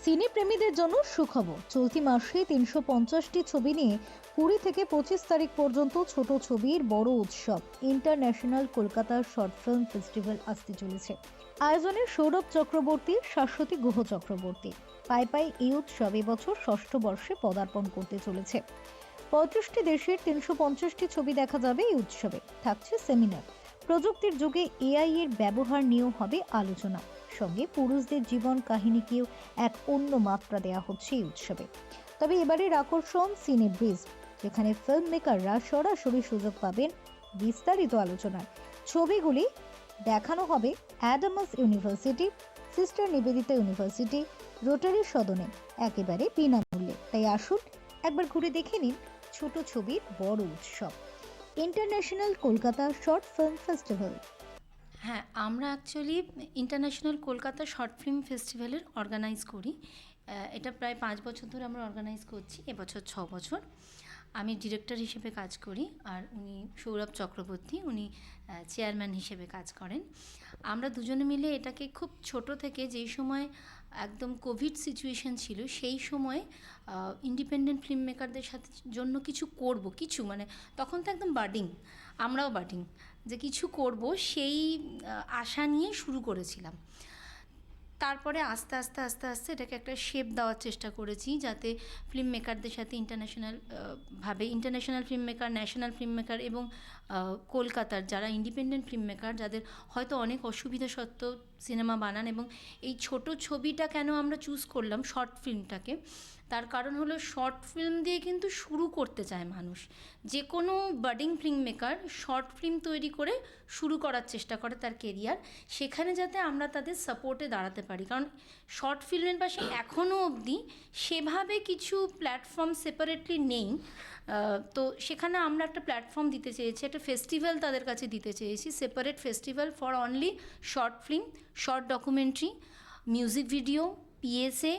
সিনেপ্রেমীদের জন্য সুখবর। চলতি মাসে ৩৫০টি ছবি নিয়ে ২০ থেকে ২৫ তারিখ পর্যন্ত ছোট ছবির বড় উৎসব international Kolkata short film festival আসতে চলেছে। আয়োজনে সৌরভ চক্রবর্তী, শাশ্বতী গুহ চক্রবর্তী। পাই পাই এই উৎসব এবছর ষষ্ঠ বর্ষে পদার্পণ করতে চলেছে। ৩৫টি দেশের ৩৫০টি ছবি দেখা যাবে এই উৎসবে। থাকছে সেমিনার, প্রযুক্তির যুগে এআই এর ব্যবহার নিয়েও হবে আলোচনা। সঙ্গে পুরুষদের জীবন কাহিনীকেও এক অন্য মাত্রা দেওয়া হচ্ছে এই উৎসবে। তবে এবারের আকর্ষণ সিনে ব্রিজ, যেখানে ফিল্ম মেকাররা সরাসরি সুযোগ পাবেন বিস্তারিত আলোচনার। ছবিগুলি দেখানো হবে Adamas university, sister Nivedita university, Rotary সদনে একেবারে বিনামূল্যে। তাই আসুন একবার ঘুরে দেখে নিন ছোট ছবির বড় উৎসব international Kolkata short film festival. হ্যাঁ, আমরা actually international Kolkata short film ফেস্টিভ্যালের অর্গানাইজ করি। এটা প্রায় ৫ বছর ধরে আমরা অর্গানাইজ করছি, এবছর ৬ বছর। আমি ডিরেক্টর হিসেবে কাজ করি, আর উনি সৌরভ চক্রবর্তী, উনি চেয়ারম্যান হিসেবে কাজ করেন। আমরা দুজনে মিলে এটাকে খুব ছোট থেকে, যেই সময় একদম কোভিড সিচুয়েশন ছিল, সেই সময় ইন্ডিপেন্ডেন্ট ফিল্ম মেকারদের সাথে জন্য কিছু করব, কিছু মানে তখন তো একদম বাডিং, আমরাও বাডিং, যে কিছু করব সেই আশা নিয়ে শুরু করেছিলাম। তারপরে আস্তে আস্তে আস্তে আস্তে এটাকে একটা শেপ দেওয়ার চেষ্টা করেছি, যাতে ফিল্ম মেকারদের সাথে international film maker, national film maker এবং কলকাতার যারা ইন্ডিপেন্ডেন্ট ফিল্ম মেকার, যাদের হয়তো অনেক অসুবিধা সত্ত্বেও সিনেমা বানান। এবং এই ছোট ছবিটা কেন আমরা চুজ করলাম, শর্ট ফিল্মটাকে, তার কারণ হলো শর্ট ফিল্ম দিয়ে কিন্তু শুরু করতে চায় মানুষ। যে কোনো budding film maker short film তৈরি করে শুরু করার চেষ্টা করে তার কেরিয়ার, সেখানে যাতে আমরা তাদের সাপোর্টে দাঁড়াতে পারি। কারণ শর্ট ফিল্মের পাশে এখনও অবধি সেভাবে কিছু প্ল্যাটফর্ম সেপারেটলি নেই। তো সেখানে আমরা একটা প্ল্যাটফর্ম দিতে চেয়েছি, একটা ফেস্টিভ্যাল তাদের কাছে দিতে চেয়েছি, separate festival for only short film, short documentary, music video, PSA,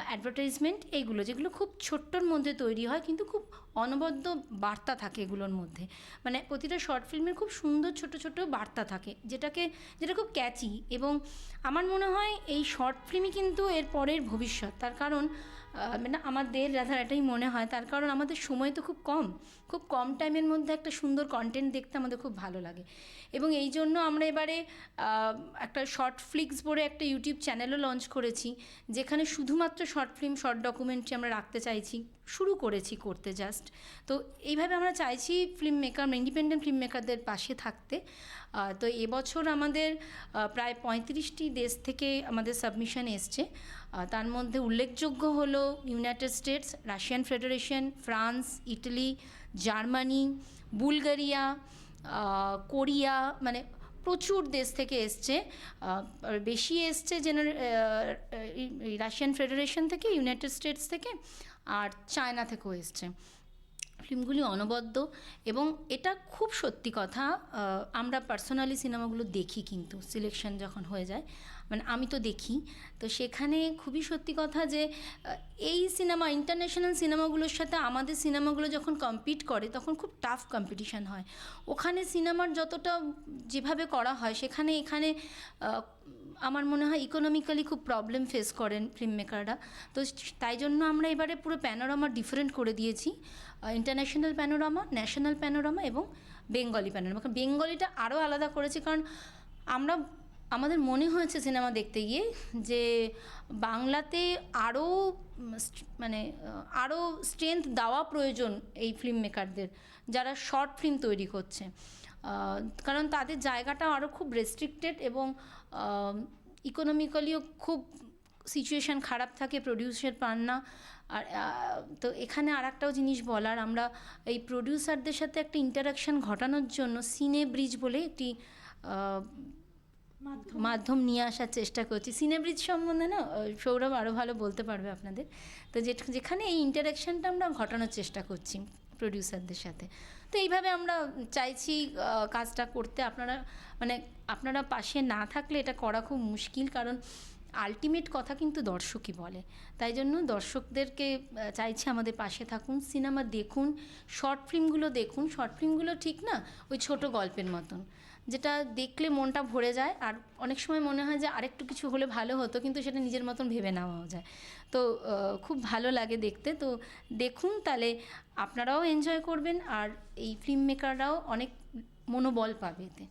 advertisement, এইগুলো যেগুলো খুব ছোট্টর মধ্যে তৈরি হয়, কিন্তু খুব অনবদ্য বার্তা থাকে এগুলোর মধ্যে। মানে প্রতিটা শর্ট ফিল্মের খুব সুন্দর ছোট ছোট বার্তা থাকে, যেটা খুব ক্যাচি। এবং আমার মনে হয় এই শর্ট ফিল্মই কিন্তু এর পরের ভবিষ্যৎ। তার কারণ মানে আমাদের রাধার এটাই মনে হয়, তার কারণ আমাদের সময় তো খুব কম টাইমের মধ্যে একটা সুন্দর কন্টেন্ট দেখতে আমাদের খুব ভালো লাগে। এবং এই জন্য আমরা এবারে একটা শর্ট ফ্লিক্স বলে একটা ইউটিউব চ্যানেলও লঞ্চ করেছি, যেখানে শুধুমাত্র শর্ট ফিল্ম, শর্ট ডকুমেন্টারি আমরা রাখতে চাইছি, শুরু করেছি করতে জাস্ট। তো এইভাবে আমরা চাইছি ফিল্ম মেকার, ইন্ডিপেন্ডেন্ট ফিল্ম মেকারদের পাশে থাকতে। তো এবছর আমাদের প্রায় ৩৫টি দেশ থেকে আমাদের সাবমিশন এসছে। তার মধ্যে উল্লেখযোগ্য হলো United states, Russian federation, France, Italy, Germany, Bulgaria, Korea, মানে প্রচুর দেশ থেকে এসছে। বেশি এসছে রাশিয়ান ফেডারেশন থেকে, ইউনাইটেড স্টেটস থেকে, আর চায়না থেকেও এসছে। ফিল্মগুলি অনবদ্য, এবং এটা খুব সত্যি কথা, আমরা পার্সোনালি সিনেমাগুলো দেখি, কিন্তু সিলেকশন যখন হয়ে যায়, মানে আমি তো দেখি, তো সেখানে খুবই সত্যি কথা যে এই সিনেমা, ইন্টারন্যাশনাল সিনেমাগুলোর সাথে আমাদের সিনেমাগুলো যখন কম্পিট করে, তখন খুব টাফ কম্পিটিশান হয়। ওখানে সিনেমার যতটা যেভাবে করা হয়, এখানে আমার মনে হয় ইকোনমিক্যালি খুব প্রবলেম ফেস করেন ফিল্ম মেকাররা। তো তাই জন্য আমরা এবারে পুরো প্যানোরামা ডিফারেন্ট করে দিয়েছি, ইন্টারন্যাশনাল প্যানোরামা, ন্যাশনাল প্যানোরামা এবং বেঙ্গলি প্যানোরামা। কারণ বেঙ্গলিটা আরও আলাদা করেছি, কারণ আমাদের মনে হয়েছে সিনেমা দেখতে গিয়ে যে বাংলাতে আরও স্ট্রেংথ দেওয়া প্রয়োজন এই ফিল্ম মেকারদের, যারা শর্ট ফিল্ম তৈরি করছে। কারণ তাদের জায়গাটা আরও খুব রেস্ট্রিক্টেড, এবং ইকোনমিক্যালিও খুব সিচুয়েশান খারাপ থাকে, প্রডিউসার পান না। আর তো এখানে আর একটাও জিনিস বলার, আমরা এই প্রডিউসারদের সাথে একটা ইন্টারাকশান ঘটানোর জন্য সিনে ব্রিজ বলে একটি মাধ্যম নিয়ে আসার চেষ্টা করছি। সিনে ব্রিজ সম্বন্ধে না সৌরভ আরও ভালো বলতে পারবে আপনাদের। তো যেখানে এই ইন্টারাকশানটা আমরা ঘটানোর চেষ্টা করছি প্রডিউসারদের সাথে। তো এইভাবে আমরা চাইছি কাজটা করতে। আপনারা পাশে না থাকলে এটা করা খুব মুশকিল, কারণ আলটিমেট কথা কিন্তু দর্শকই বলে। তাই জন্য দর্শকদেরকে চাইছি আমাদের পাশে থাকুন, সিনেমা দেখুন, শর্ট ফিল্মগুলো দেখুন। শর্ট ফিল্মগুলো ঠিক না ওই ছোটো গল্পের মতন, যেটা দেখলে মনটা ভরে যায়। আর অনেক সময় মনে হয় যে আরেকটু কিছু হলে ভালো হতো, কিন্তু সেটা নিজের মতন ভেবে নেওয়াও যায়। তো খুব ভালো লাগে দেখতে। তো দেখুন, তাহলে আপনারাও এনজয় করবেন আর এই ফিল্ম মেকাররাও অনেক মনোবল পাবে এতে।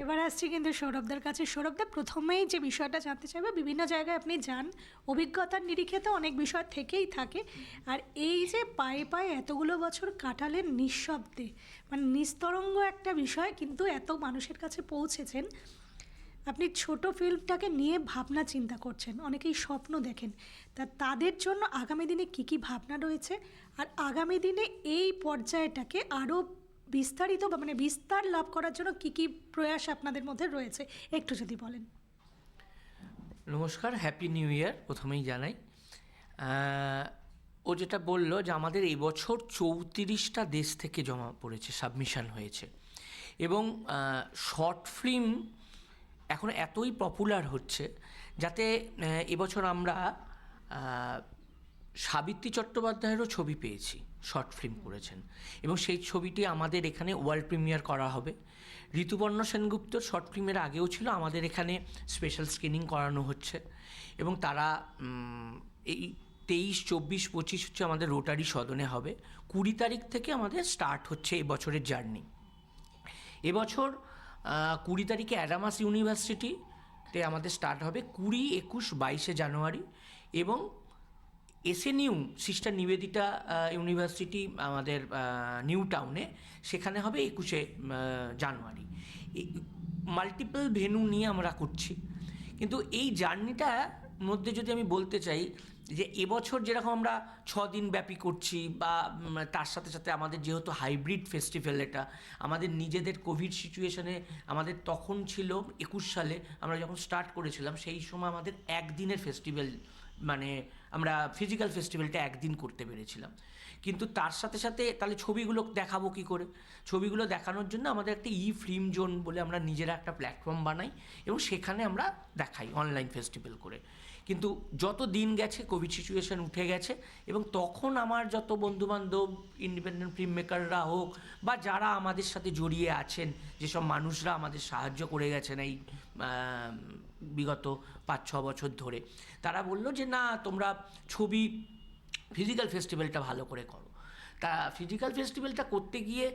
এবার আসছি কিন্তু সৌরভদার কাছে। সৌরভদা, প্রথমেই যে বিষয়টা জানতে চাইবে, বিভিন্ন জায়গায় আপনি যান, অভিজ্ঞতার নিরিখে তো অনেক বিষয় থেকেই থাকে, আর এই যে পায়ে পায়ে এতগুলো বছর কাটালেন নিঃশব্দে, মানে নিস্তরঙ্গ একটা বিষয়, কিন্তু এত মানুষের কাছে পৌঁছেছেন। আপনি ছোট ফিল্মটাকে নিয়ে ভাবনা চিন্তা করছেন, অনেকেই স্বপ্ন দেখেন, তাদের জন্য আগামী দিনে কী কী ভাবনা রয়েছে, আর আগামী দিনে এই পর্যায়টাকে আরও বিস্তারিত বা মানে বিস্তার লাভ করার জন্য কী কী প্রয়াস আপনাদের মধ্যে রয়েছে, একটু যদি বলেন। নমস্কার, হ্যাপি নিউ ইয়ার প্রথমেই জানাই। ও যেটা বললো যে আমাদের এবছর 34টা দেশ থেকে জমা পড়েছে, সাবমিশন হয়েছে, এবং শর্ট ফিল্ম এখন এতই পপুলার হচ্ছে যাতে এবছর আমরা সাবিত্রী চট্টোপাধ্যায়েরও ছবি পেয়েছি, শর্ট ফিল্ম করেছেন, এবং সেই ছবিটি আমাদের এখানে ওয়ার্ল্ড প্রিমিয়ার করা হবে। ঋতুপর্ণ সেনগুপ্তর শর্ট ফিল্মের আগেও ছিল, আমাদের এখানে স্পেশাল স্ক্রিনিং করানো হচ্ছে, এবং তারা এই 23, 24, 25 হচ্ছে আমাদের রোটারি সদনে হবে। 20 তারিখ থেকে আমাদের স্টার্ট হচ্ছে এবছরের জার্নি। এবছর 20 তারিখে অ্যাডামাস ইউনিভার্সিটিতে আমাদের স্টার্ট হবে, 20, 21, 22 জানুয়ারি, এবং SNU সিস্টার নিবেদিতা ইউনিভার্সিটি আমাদের নিউ টাউনে, সেখানে হবে 21 জানুয়ারি। মাল্টিপল ভেন্যু নিয়ে আমরা করছি, কিন্তু এই জার্নিটার মধ্যে যদি আমি বলতে চাই যে এবছর যেরকম আমরা 6 দিন ব্যাপী করছি, বা তার সাথে সাথে আমাদের যেহেতু হাইব্রিড ফেস্টিভ্যাল, এটা আমাদের নিজেদের কোভিড সিচুয়েশনে আমাদের তখন ছিল 21 সালে আমরা যখন স্টার্ট করেছিলাম, সেই সময় আমাদের একদিনের ফেস্টিভ্যাল, মানে আমরা ফিজিক্যাল ফেস্টিভ্যালটা একদিন করতে পেরেছিলাম। কিন্তু তার সাথে সাথে তাহলে ছবিগুলো দেখাবো কী করে? ছবিগুলো দেখানোর জন্য আমাদের একটা ফিল্ম জোন বলে আমরা নিজেরা একটা প্ল্যাটফর্ম বানাই, এবং সেখানে আমরা দেখাই অনলাইন ফেস্টিভ্যাল করে। কিন্তু যত দিন গেছে কোভিড সিচুয়েশান উঠে গেছে, এবং তখন আমার যত বন্ধুবান্ধব, ইন্ডিপেন্ডেন্ট ফিল্ম মেকাররা হোক, বা যারা আমাদের সাথে জড়িয়ে আছেন, যেসব মানুষরা আমাদের সাহায্য করে গেছেন এই বিগত 5-6 বছর ধরে, তারা বললো যে না, তোমরা ছবি ফিজিক্যাল ফেস্টিভ্যালটা ভালো করে করো। তা ফিজিক্যাল ফেস্টিভ্যালটা করতে গিয়ে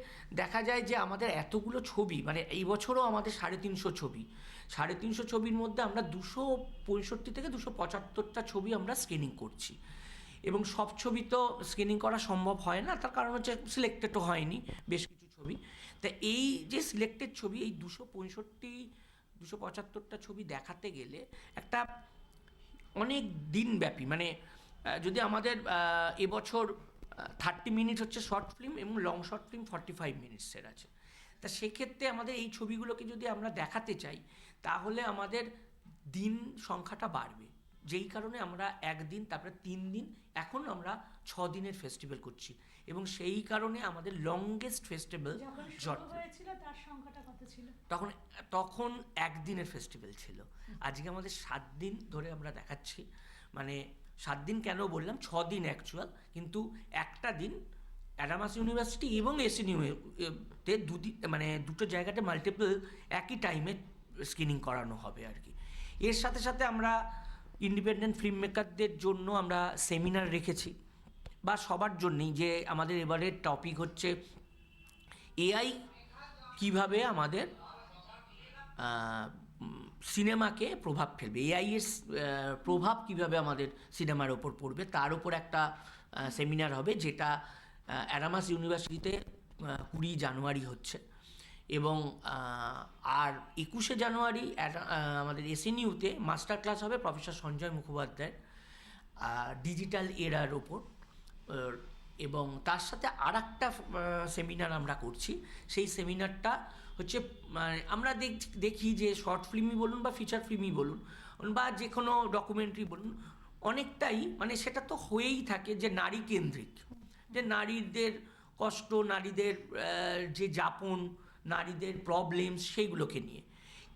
দেখা যায় যে আমাদের এতগুলো ছবি, মানে এই বছরও আমাদের 350 ছবি, 350 ছবির মধ্যে আমরা 265 থেকে 275টা ছবি আমরা স্ক্রিনিং করছি, এবং সব ছবি তো স্ক্রিনিং করা সম্ভব হয় না, তার কারণ হচ্ছে সিলেক্টেডও হয়নি বেশ কিছু ছবি। তা এই যে সিলেক্টেড ছবি, এই 275টা ছবি দেখাতে গেলে একটা অনেক দিনব্যাপী, মানে যদি আমাদের এবছর 30 মিনিট হচ্ছে শর্ট ফিল্ম, এবং লং শর্ট ফিল্ম 45 মিনিটসের আছে। তা সেক্ষেত্রে আমাদের এই ছবিগুলোকে যদি আমরা দেখাতে চাই, তাহলে আমাদের দিন সংখ্যাটা বাড়বে, যেই কারণে আমরা 1 দিন, তারপরে 3 দিন, এখন আমরা 6 দিনের ফেস্টিভ্যাল করছি, এবং সেই কারণে আমাদের লংগেস্ট ফেস্টিভ্যাল তখন 1 দিনের ফেস্টিভ্যাল ছিল। আজকে আমাদের 7 দিন ধরে আমরা দেখাচ্ছি, মানে 7 দিন কেন বললাম, 6 দিন অ্যাকচুয়াল, কিন্তু একটা দিন অ্যাডামাস ইউনিভার্সিটি এবং SNU-তে মানে দুটো জায়গাতে মাল্টিপল একই টাইমে স্ক্রিনিং করানো হবে আর কি। এর সাথে সাথে আমরা ইন্ডিপেন্ডেন্ট ফিল্ম মেকারদের জন্য আমরা সেমিনার রেখেছি, বা সবার জন্যই, যে আমাদের এবারের টপিক হচ্ছে AI কিভাবে আমাদের সিনেমাকে প্রভাব ফেলবে, AI এর প্রভাব কিভাবে আমাদের সিনেমার ওপর পড়বে, তার উপর একটা সেমিনার হবে, যেটা অ্যাডামাস ইউনিভার্সিটিতে 20 জানুয়ারি হচ্ছে, এবং আর 21 জানুয়ারি আমাদের SNU-তে মাস্টার ক্লাস হবে professor Sanjay Mukhopadhyay digital error ওপর, এবং তার সাথে আর একটা সেমিনার আমরা করছি। সেই সেমিনারটা হচ্ছে, মানে আমরা দেখি যে শর্ট ফিল্মই বলুন বা ফিচার ফিল্মই বলুন বা যে কোনো ডকুমেন্টারি বলুন, অনেকটাই মানে সেটা তো হয়েই থাকে যে নারী কেন্দ্রিক, যে নারীদের কষ্ট, নারীদের যে যাপন, নারীদের প্রবলেমস, সেইগুলোকে নিয়ে।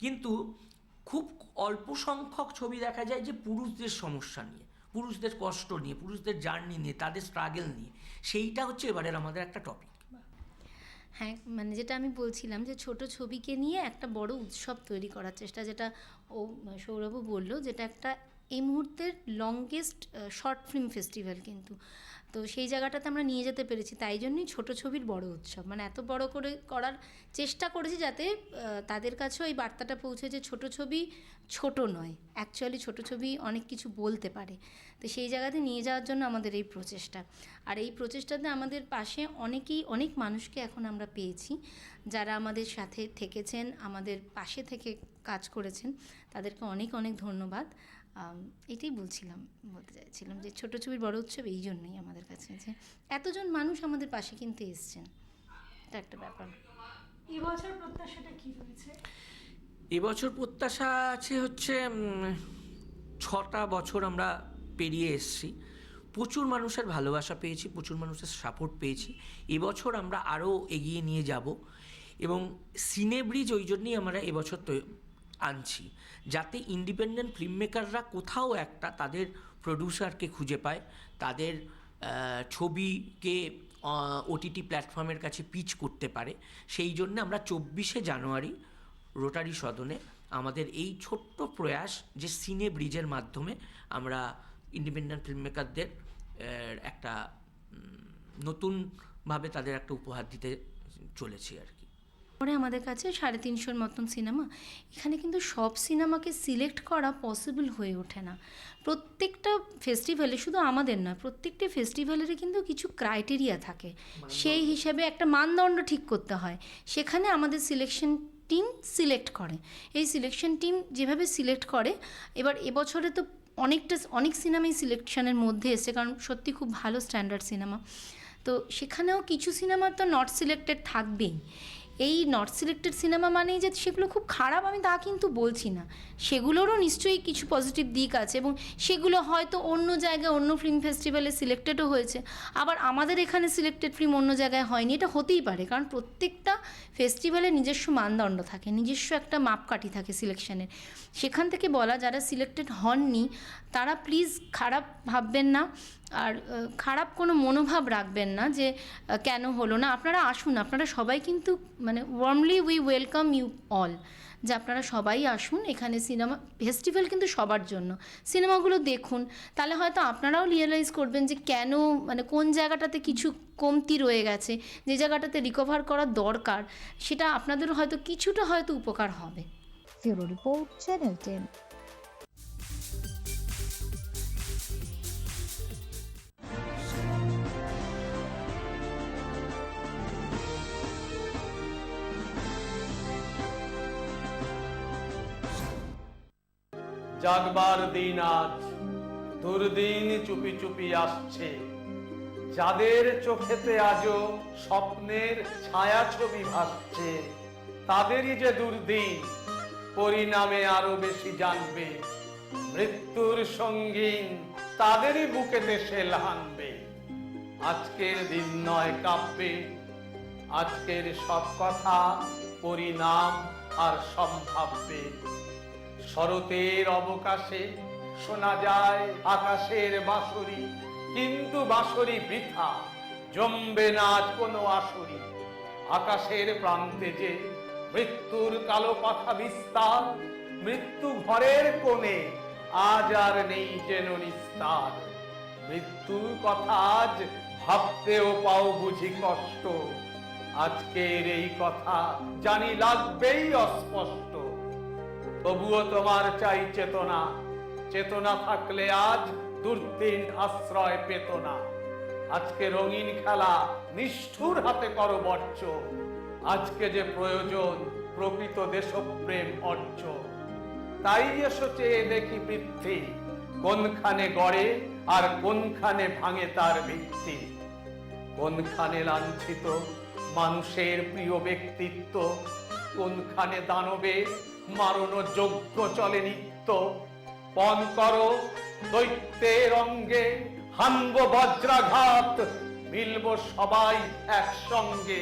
কিন্তু খুব অল্প সংখ্যক ছবি দেখা যায় যে পুরুষদের সমস্যা নিয়ে, পুরুষদের কষ্ট নিয়ে, পুরুষদের জার্নি নিয়ে, তাদের স্ট্রাগল নিয়ে। সেইটা হচ্ছে এবারের আমাদের একটা টপিক। হ্যাঁ, মানে যেটা আমি বলছিলাম যে ছোট ছবিকে নিয়ে একটা বড় উৎসব তৈরি করার চেষ্টা, যেটা সৌরভও বলল, যেটা একটা এই মুহূর্তের লংগেস্ট শর্ট ফিল্ম ফেস্টিভ্যাল কিন্তু। তো সেই জায়গাটাতে আমরা নিয়ে যেতে পেরেছি, তাই জন্যই ছোট ছবির বড় উৎসব, মানে এত বড় করে করার চেষ্টা করেছি যাতে তাদের কাছেও এই বার্তাটা পৌঁছে যে ছোট ছবি ছোট নয়, অ্যাকচুয়ালি ছোট ছবি অনেক কিছু বলতে পারে। তো সেই জায়গাতে নিয়ে যাওয়ার জন্য আমাদের এই প্রচেষ্টা। আর এই প্রচেষ্টাতে আমাদের পাশে অনেক মানুষকে এখন আমরা পেয়েছি যারা আমাদের সাথে থেকেছেন, আমাদের পাশে থেকে কাজ করেছেন, তাদেরকে অনেক ধন্যবাদ। এটাই বলতে চাইছিলাম যে ছোট ছবির বড় উৎসব এই জন্যই আমাদের কাছে, যে এতজন মানুষ আমাদের পাশে কিন্তু এসছেন, এটা একটা ব্যাপার। এবছর প্রত্যাশাটা কি রয়েছে? এবছর প্রত্যাশা আছে হচ্ছে 6টা বছর আমরা পেরিয়ে এসেছি, প্রচুর মানুষের ভালোবাসা পেয়েছি, প্রচুর মানুষের সাপোর্ট পেয়েছি। এবছর আমরা আরও এগিয়ে নিয়ে যাব এবং সিনেব্রিজ ওই জন্যই আমরা এবছর আনছি, যাতে ইন্ডিপেন্ডেন্ট ফিল্ম মেকাররা কোথাও একটা তাদের প্রডিউসারকে খুঁজে পায়, তাদের ছবিকে ওটিটি প্ল্যাটফর্মের কাছে পিচ করতে পারে। সেই জন্য আমরা 24শে জানুয়ারি রোটারি সদনে আমাদের এই ছোট্ট প্রয়াস যে সিনে ব্রিজের মাধ্যমে আমরা ইন্ডিপেন্ডেন্ট ফিল্ম মেকারদের একটা নতুনভাবে তাদের একটা উপহার দিতে চলেছি আর কি। পরে আমাদের কাছে 350-র মতন সিনেমা, এখানে কিন্তু সব সিনেমাকে সিলেক্ট করা পসিবল হয়ে ওঠে না। প্রত্যেকটা ফেস্টিভ্যালে, শুধু আমাদের নয়, প্রত্যেকটি ফেস্টিভ্যালেরই কিন্তু কিছু ক্রাইটেরিয়া থাকে, সেই হিসেবে একটা মানদণ্ড ঠিক করতে হয়। সেখানে আমাদের সিলেকশন টিম সিলেক্ট করে। এই সিলেকশন টিম যেভাবে সিলেক্ট করে, এবার এবছরে তো অনেক সিনেমাই সিলেকশনের মধ্যে এসেছে, কারণ সত্যি খুব ভালো স্ট্যান্ডার্ড সিনেমা। তো সেখানেও কিছু সিনেমা তো নট সিলেক্টেড থাকবেই। এই নট সিলেক্টেড সিনেমা মানেই যে সেগুলো খুব খারাপ, আমি তা কিন্তু বলছি না, সেগুলোরও নিশ্চয়ই কিছু পজিটিভ দিক আছে, এবং সেগুলো হয়তো অন্য জায়গায় অন্য ফিল্ম ফেস্টিভ্যালে সিলেক্টেডও হয়েছে, আবার আমাদের এখানে সিলেক্টেড ফিল্ম অন্য জায়গায় হয়নি, এটা হতেই পারে, কারণ প্রত্যেকটা ফেস্টিভ্যালে নিজস্ব মানদণ্ড থাকে, নিজস্ব একটা মাপকাঠি থাকে সিলেকশনের। সেখান থেকে বলা, যারা সিলেক্টেড হননি তারা প্লিজ খারাপ ভাববেন না, আর খারাপ কোনো মনোভাব রাখবেন না যে কেন হলো না। আপনারা আসুন, আপনারা সবাই কিন্তু মানে warmly we welcome you all, যে আপনারা সবাই আসুন এখানে। সিনেমা ফেস্টিভ্যাল কিন্তু সবার জন্য, সিনেমাগুলো দেখুন, তাহলে হয়তো আপনারাও রিয়েলাইজ করবেন যে কেন, মানে কোন জায়গাটাতে কিছু কমতি রয়ে গেছে, যে জায়গাটাতে রিকভার করা দরকার, সেটা আপনাদের হয়তো কিছুটা হয়তো উপকার হবে। Bureau report, channel 10। জাগবার দিন আজ, দুর্দিন চুপি চুপি আসছে, যাদের চোখেতে আজও স্বপ্নের ছায়া ছবি ভাসছে, তাদেরই যে দুর্দিন পরিণামে আরো বেশি জানবে, মৃত্যুর সঙ্গীন তাদেরই বুকেতে সে হানবে। আজকের দিন নয় কাব্যে, আজকের সব কথা পরিণাম আর সম্ভাব্যে। শরতের অবকাশে শোনা যায় আকাশের বাঁশরি, কিন্তু বাঁশরি বৃথা, জমবে না আজ কোনো আসরি। আকাশের প্রান্তে যে মৃত্যুর কালো পাখা বিস্তার, মৃত্যু ঘরের কোণে আজ আর নেই যেন নিস্তার। মৃত্যুর কথা আজ ভাবতেও পাও বুঝি কষ্ট, আজকের এই কথা জানি লাগবেই অস্পষ্ট। তবুও তোমার চাই চেতনা, চেতনা থাকলে আজ দুর্দিন আশ্রয় পেত না। আজকে রঙিন খেলা নিষ্ঠুর হাতে করো বর্জ্য, আজকে যে প্রয়োজন প্রকৃত দেশপ্রেম অর্জ। তাই এসো চেয়ে দেখি পৃথ্বী, কোনখানে গড়ে আর কোনখানে ভাঙে তার ভিত্তি, কোনখানে লাঞ্ছিত মানুষের প্রিয় ব্যক্তিত্ব, কোনখানে দানবের মারণ যোগ্য চলে নিত্য। পণ করো দৈত্যের অঙ্গে, হানব বজ্রাঘাত, মিলব সবাই একসঙ্গে,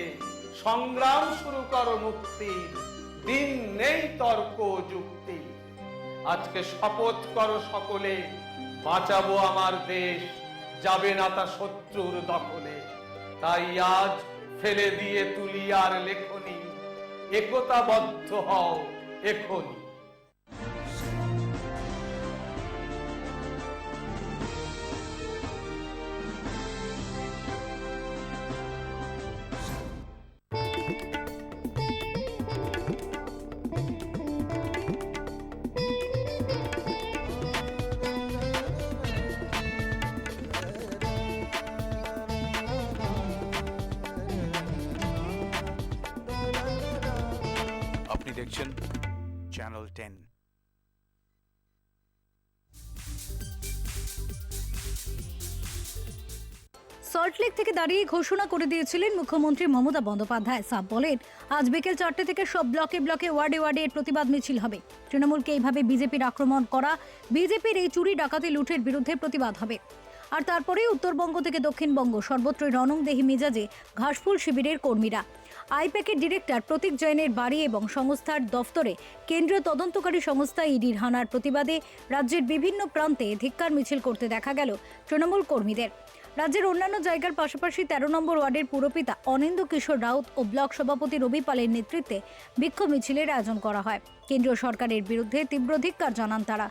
সংগ্রাম শুরু করো মুক্তির, দিন নেই তর্ক যুক্তি। আজকে শপথ করো সকলে, বাঁচাবো আমার দেশ, যাবে না তা শত্রুর দখলে। তাই আজ ফেলে দিয়ে তুলি আর লেখনি, একতাবদ্ধ হও এখনি। আপনি দেখছেন চ্যানেল 10। সল্টলেক থেকে দাঁড়িয়ে ঘোষণা করে দিয়েছিলেন মুখ্যমন্ত্রী মমতা বন্দ্যোপাধ্যায়। সাপ বলেন, আজ বিকেল 4টে থেকে সব ব্লকে ব্লকে ওয়ার্ডে ওয়ার্ডে এর প্রতিবাদ মিছিল হবে। তৃণমূলকে এইভাবে বিজেপির আক্রমণ করা, বিজেপির এই চুরি ডাকাতি লুঠের বিরুদ্ধে প্রতিবাদ হবে। আর তারপরে উত্তরবঙ্গ থেকে দক্ষিণবঙ্গ সর্বত্রই রণংদেহী মেজাজে ঘাসফুল শিবিরের কর্মীরা। আইপ্যাকের ডিরেক্টর প্রতীক জৈনের বাড়ি এবং সংস্থার দফতরে কেন্দ্রীয় তদন্তকারী সংস্থা ইডির হানার প্রতিবাদে রাজ্যের বিভিন্ন প্রান্তে ধিক্কার মিছিল করতে দেখা গেল তৃণমূল কর্মীদের। রাজ্যের অন্যান্য জায়গার পাশাপাশি 13 নম্বর ওয়ার্ডের পুরপিতা অনিন্দ্য কিশোর রাউত ও ব্লক সভাপতি রবি পালের নেতৃত্বে বিক্ষোভ মিছিলের আয়োজন করা হয়। কেন্দ্রীয় সরকারের বিরুদ্ধে তীব্র ধিক্কার জানান তারা।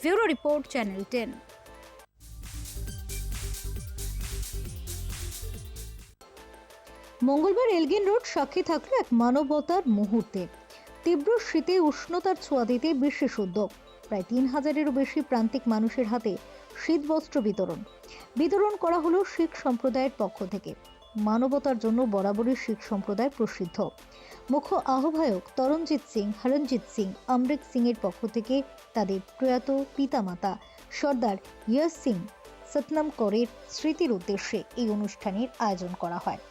Bureau report, channel 10। মঙ্গলবার এলগিন রোড সাক্ষী থাকলো এক মানবতার মুহূর্তে। তীব্র শীতে উষ্ণতার ছোঁয়া দিতে বিশেষ উদ্যোগ। প্রায় 3000-এরও বেশি প্রান্তিক মানুষের হাতে শীত বস্ত্র বিতরণ করা হলো শিখ সম্প্রদায়ের পক্ষ থেকে। মানবতার জন্য বরাবরই শিখ সম্প্রদায় প্রসিদ্ধ। মুখ্য আহ্বায়ক তরণজিৎ সিং, হরণজিৎ সিং, অমৃত সিং এর পক্ষ থেকে তাদের প্রয়াত পিতামাতা সর্দার ইয়স সিং সতনাম করের স্মৃতির উদ্দেশ্যে এই অনুষ্ঠানের আয়োজন করা হয়।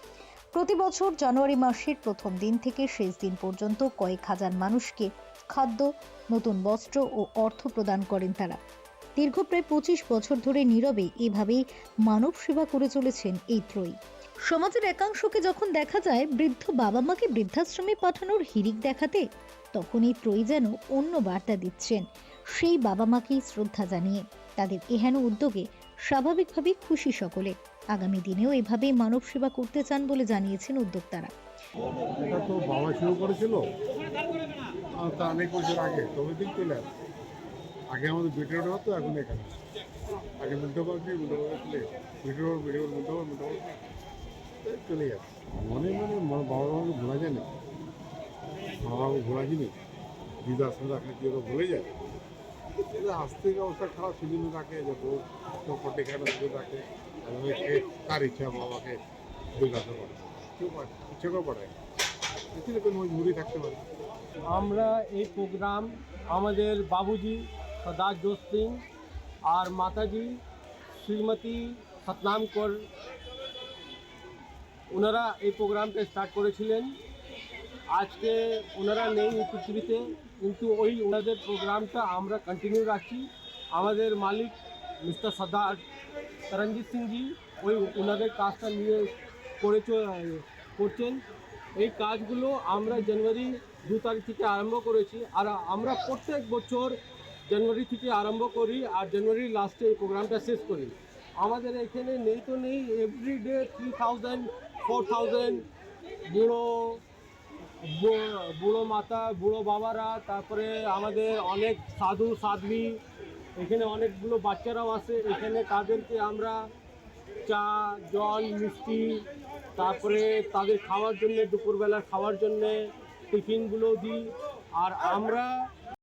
প্রতি বছর জানুয়ারি মাসের প্রথম দিন থেকে শেষ দিন পর্যন্ত কয়েক হাজার মানুষকে খাদ্য, নতুন বস্ত্র ও অর্থ প্রদান করেন তারা। দীর্ঘ প্রায় 25 বছর ধরে নীরবে এভাবেই মানব সেবা করে চলেছেন এই ত্রয়ী। সমাজের একাংশকে যখন দেখা যায় বৃদ্ধ বাবা মাকে বৃদ্ধাশ্রমে পাঠানোর হিড়িক দেখাতে, তখন এই ত্রয়ী যেন অন্য বার্তা দিচ্ছেন। সেই বাবা মাকেই শ্রদ্ধা জানিয়ে তাদের এহেন উদ্যোগে স্বাভাবিকভাবেই খুশি সকলে। আগামী দিনেও এভাবেই মানব সেবা করতে চান বলে জানিয়েছেন উদ্যোক্তারা। এটা তো বাবা শুরু করেছিল, তা অনেক বছর আগে, তবে দিন চলে আসে। আগে আমাদের বিটেরোড হতো, এখন এখানে আগে মুন্ডাবাগ দিয়ে মুন্ডাবাগে চলে বিটেরোড মুন্ডাবাগ চলে যাচ্ছে। মনে বাবা মাকে ভোলা যায় না, বাবাকে ভোলা যায়নি, বৃদ্ধাশ্রমে রাখলে কি ওরা ভুলে যায়? আজ থেকে অবস্থা খারাপ, সেজন্য রাখে যত এখানে রাখে, তার ইচ্ছা বাবাকে বৃদ্ধাশ্রম করে, কেউ ইচ্ছা করে পড়ায়, এখানে কোনো মজবুরি থাকতে পারে। আমরা এই প্রোগ্রাম আমাদের বাবুজি সর্দার জোশ সিং আর মাতাজি শ্রীমতী সতনাম কর, ওনারা এই প্রোগ্রামটা স্টার্ট করেছিলেন। আজকে ওনারা নেই এই পৃথিবীতে, কিন্তু ওই ওনাদের প্রোগ্রামটা আমরা কন্টিনিউ রাখছি। আমাদের মালিক মিস্টার সর্দার তরণজিৎ সিংজি ওই ওনাদের কাজটা নিয়ে করছেন। এই কাজগুলো আমরা জানুয়ারি 2 তারিখ থেকে আরম্ভ করেছি, আর আমরা প্রত্যেক বছর জানুয়ারি থেকে আরম্ভ করি আর জানুয়ারি লাস্টে এই প্রোগ্রামটা শেষ করি। আমাদের এখানে নেই তো নেই, এভরিডে 3000 4000 বুড়ো মাতা, বুড়ো বাবারা, তারপরে আমাদের অনেক সাধু সাধ্বী, এখানে অনেকগুলো বাচ্চারাও আসে। এখানে তাদেরকে আমরা চা, জল, মিষ্টি, তারপরে তাদের খাওয়ার জন্যে, দুপুরবেলা খাওয়ার জন্যে টিফিনগুলো দিই। আর আমরা